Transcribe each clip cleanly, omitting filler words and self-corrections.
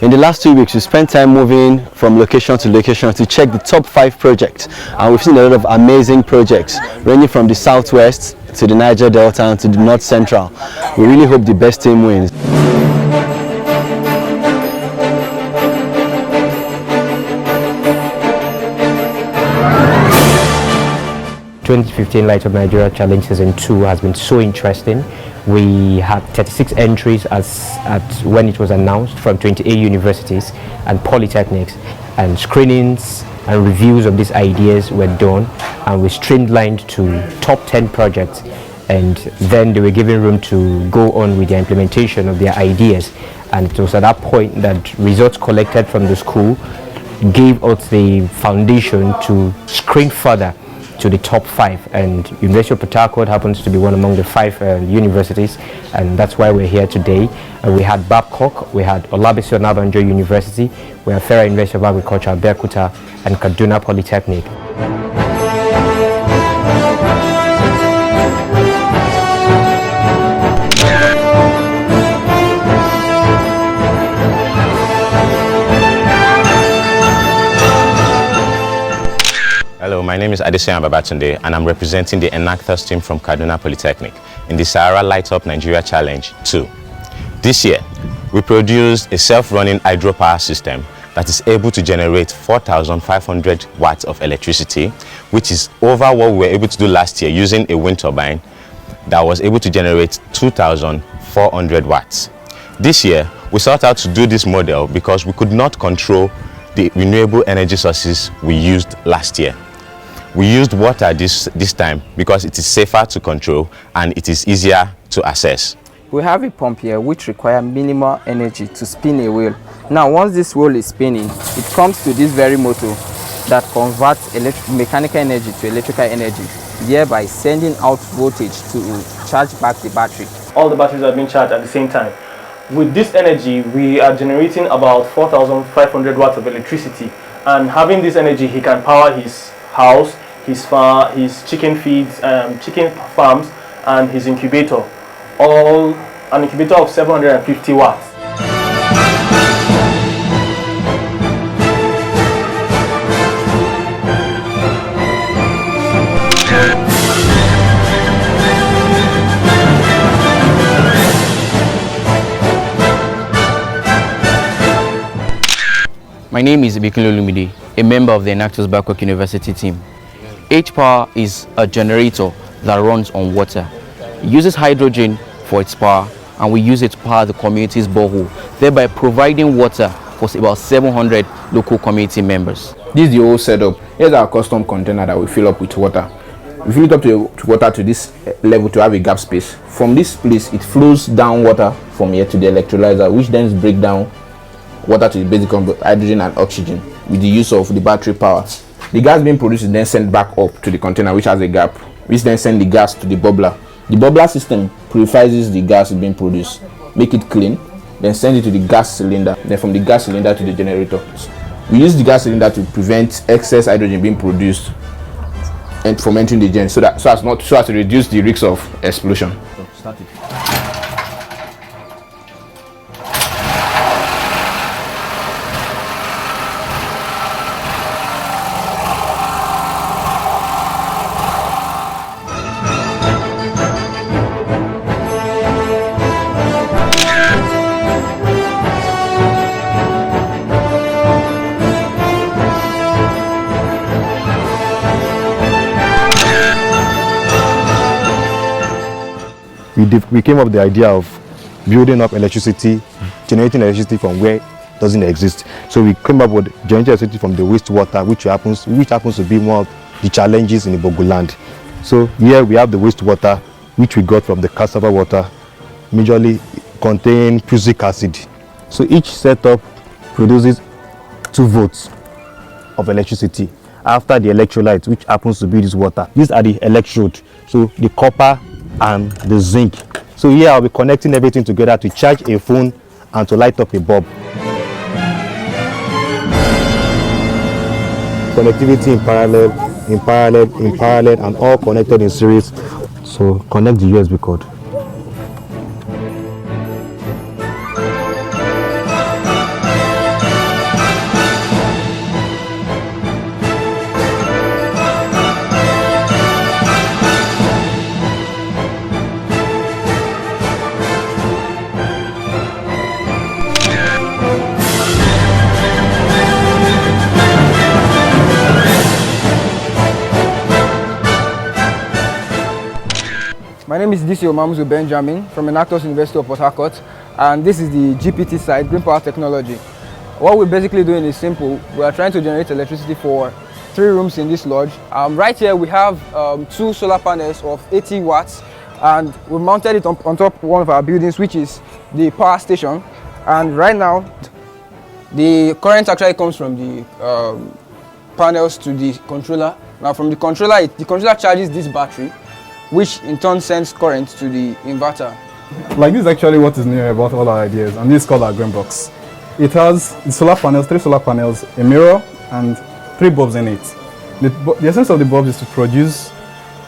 In the last 2 weeks, we spent time moving from location to location to check the top 5 projects, and we've seen a lot of amazing projects ranging from the southwest to the Niger Delta and to the north central. We really hope the best team wins. 2015 Light Up Nigeria Challenge Season 2 has been so interesting. We had 36 entries at when it was announced from 28 universities and polytechnics, and screenings and reviews of these ideas were done, and we streamlined to top 10 projects, and then they were given room to go on with the implementation of their ideas. And it was at that point that results collected from the school gave us the foundation to screen further to the top 5, and University of Port Harcourt happens to be one among the 5 universities, and that's why we're here today. We had Babcock, we had Olabisi Onabanjo University, we have Federal University of Agriculture, Abeokuta, and Kaduna Polytechnic. Hello, my name is Adesoyan Babatunde, and I'm representing the Enactus team from Kaduna Polytechnic in the Sahara Light Up Nigeria Challenge 2. This year, we produced a self-running hydropower system that is able to generate 4,500 watts of electricity, which is over what we were able to do last year using a wind turbine that was able to generate 2,400 watts. This year, we sought out to do this model because we could not control the renewable energy sources we used last year. We used water this time because it is safer to control and it is easier to access. We have a pump here which requires minimal energy to spin a wheel. Now once this wheel is spinning, it comes to this very motor that converts mechanical energy to electrical energy, thereby sending out voltage to charge back the battery. All the batteries are being charged at the same time. With this energy, we are generating about 4,500 watts of electricity, and having this energy, he can power his house, his farm, his chicken feeds, chicken farms, and his incubator. All an incubator of 750 watts. My name is Ibikunle Olumide, a member of the Enactus Babcock University team. H-Power is a generator that runs on water. It uses hydrogen for its power, and we use it to power the community's borehole, thereby providing water for about 700 local community members. This is the whole setup. Here's our custom container that we fill up with water. We fill it up to water to this level to have a gap space. From this place, it flows down water from here to the electrolyzer, which then breaks down water to the basic hydrogen and oxygen with the use of the battery power. The gas being produced is then sent back up to the container, which has a gap, which then send the gas to the bubbler. The bubbler system purifies the gas being produced, make it clean, then send it to the gas cylinder, then from the gas cylinder to the generator. We use the gas cylinder to prevent excess hydrogen being produced and from entering the gen, so as to reduce the risk of explosion. We came up with the idea of building up electricity, generating electricity from where it doesn't exist. So we came up with generating electricity from the wastewater, which happens to be one of the challenges in Ibogu land. So here we have the wastewater, which we got from the cassava water, majorly contain prussic acid. So each setup produces 2 volts of electricity after the electrolyte, which happens to be this water. These are the electrodes, so the copper and the zinc. So here I'll be connecting everything together to charge a phone and to light up a bulb. Connectivity in parallel, and all connected in series. So connect the USB cord. name is DC Omamuzu Benjamin from Enactus University of Port Harcourt, and this is the GPT side, Green Power Technology. What we're basically doing is simple. We are trying to generate electricity for 3 rooms in this lodge. Right here we have 2 solar panels of 80 watts, and we mounted it on top of one of our buildings, which is the power station. And right now, the current actually comes from the panels to the controller. Now from the controller charges this battery, which in turn sends current to the inverter. Like, this is actually what is new about all our ideas, and this is called our green box. It has the solar panels, 3 solar panels, a mirror, and 3 bulbs in it. The essence of the bulbs is to produce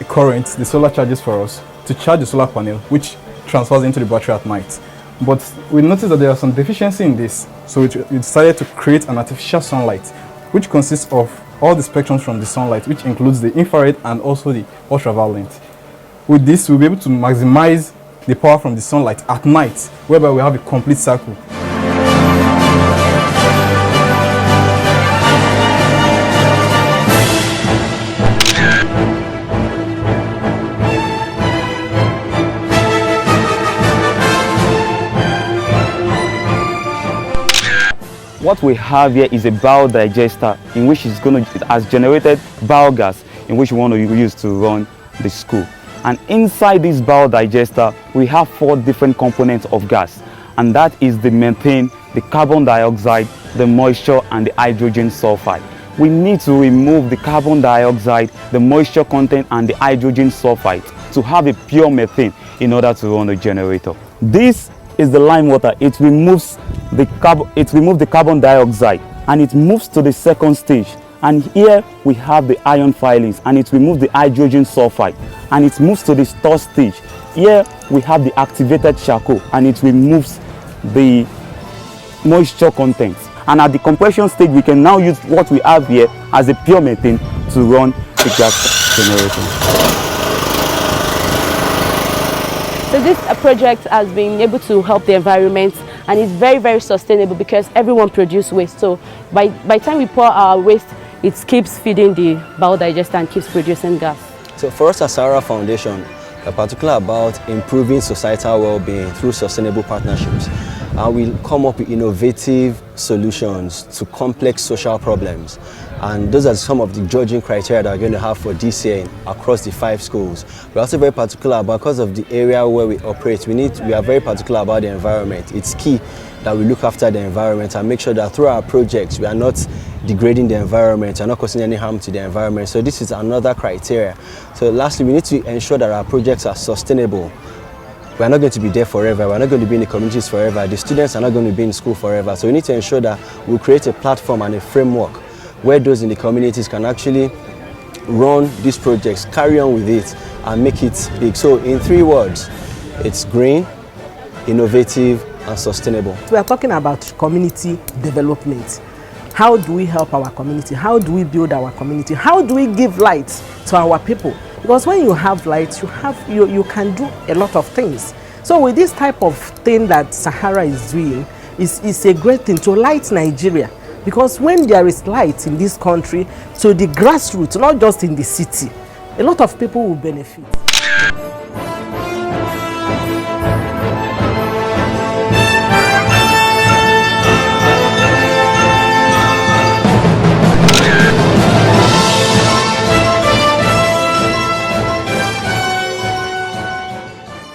a current the solar charges for us to charge the solar panel, which transfers into the battery at night. But we noticed that there are some deficiency in this, so we decided to create an artificial sunlight, which consists of all the spectrums from the sunlight, which includes the infrared and also the ultraviolet. With this, we'll be able to maximize the power from the sunlight at night, whereby we have a complete cycle. What we have here is a bio-digester in which it has generated biogas in which we want to use to run the school. And inside this bio-digester, we have 4 different components of gas, and that is the methane, the carbon dioxide, the moisture, and the hydrogen sulfide. We need to remove the carbon dioxide, the moisture content, and the hydrogen sulfide to have a pure methane in order to run the generator. This is the lime water. It removes the carbon dioxide and it moves to the second stage. And here we have the ion filings, and it removes the hydrogen sulfide and it moves to the third stage. Here we have the activated charcoal, and it removes the moisture contents. And at the compression stage, we can now use what we have here as a pure methane to run the gas generator. So this project has been able to help the environment, and it's very, very sustainable because everyone produces waste. So by the time we pour our waste, it keeps feeding the bio-digester and keeps producing gas. So for us at Sahara Foundation, we're particular about improving societal well-being through sustainable partnerships. And we'll come up with innovative solutions to complex social problems. And those are some of the judging criteria that we're going to have for this year across the 5 schools. We're also very particular because of the area where we operate. We are very particular about the environment. It's key that we look after the environment and make sure that through our projects we are not degrading the environment, we are not causing any harm to the environment. So this is another criteria. So lastly, we need to ensure that our projects are sustainable. We are not going to be there forever. We are not going to be in the communities forever. The students are not going to be in school forever. So we need to ensure that we create a platform and a framework where those in the communities can actually run these projects, carry on with it, and make it big. So in 3 words, it's green, innovative, and sustainable. We are talking about community development. How do we help our community? How do we build our community? How do we give light to our people? Because when you have light, you can do a lot of things. So with this type of thing that Sahara is doing, is a great thing to light Nigeria. Because when there is light in this country, to the grassroots, not just in the city, a lot of people will benefit.